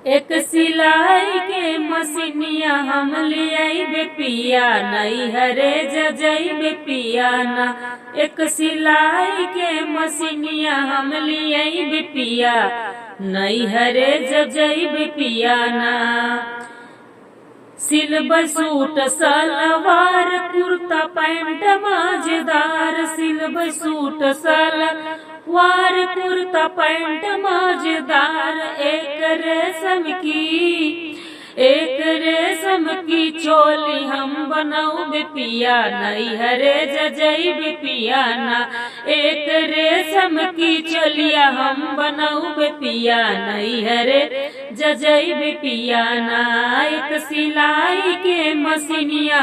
एक सिलाई के मशीनिया हम लियाई पिया नहीं हरे जजई पिया ना। एक सिलाई के मशीनिया हम लियाई पिया नहीं हरे जजई पिया ना। Silver suit salwar kurta pant मजेदार, silver suit salwar kurta pant मजेदार। एक रेशम की चोली हम बनाऊ पिया नहीं हरे जजई पिया ना। एक रेशम की चोलिया हम बनाऊ पिया नहीं हरे जजई पिया ना। एक सिलाई के मशीनिया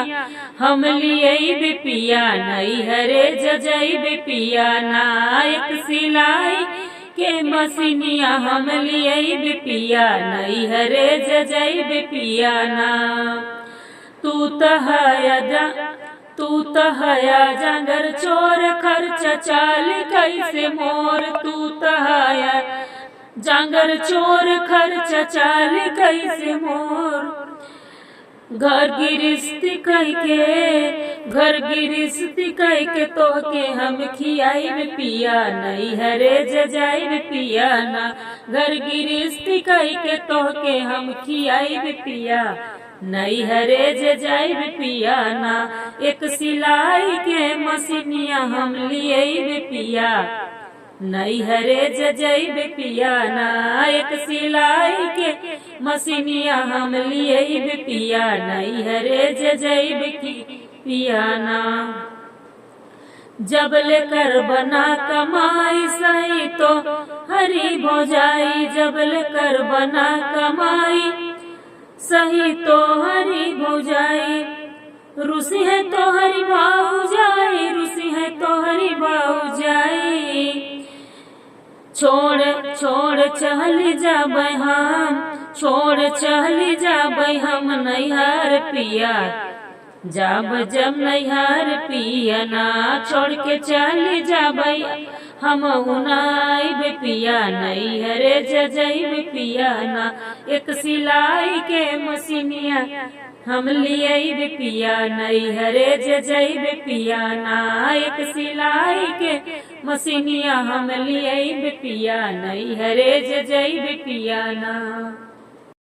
हम लियाई पिया नहीं हरे जजई पिया ना। एक सिलाई के मशीनिया हम लियाई पिया नहीं हरे जजई पिया ना। तू तहया जंगर चोर खर्च चाल कैसे मोर। तू तहया जंगर चोर खर्च चाल कैसे मोर। घर गिरस्ती कह के तो के हम खियाई पिया नहीं हरे जजई पिया ना। घर गिरस्ती कह के तो के हम खियाई पिया नहीं हरे जजई पिया ना। एक सिलाई के मशीनिया हम लियाई पिया नहीं हरे जजई पिया ना। एक सिलाई के मशीनिया हम लियाई पिया नहीं हरे जजई पिया ना। जब लेकर बना कमाई सही तो हरी भौजाई, जब लेकर बना कमाई सही तो हरी भौजाई। रूसी है तो हरी भौजाई, रूसी है तो हरी भौजाई। छोड़ चल जाबै हम, छोड़ चल जाबै हम नैहर पिया जब नैहर पिया ना। छोड़ के चल जाबै हम उनाई पिया नहीं हरे जजई पिया ना। एक सिलाई के मशीनिया हम लियाई पिया नहीं हरे जजई पिया ना। एक सिलाई के मशीनिया हम लियाई पिया नहीं हरे जजई पिया ना।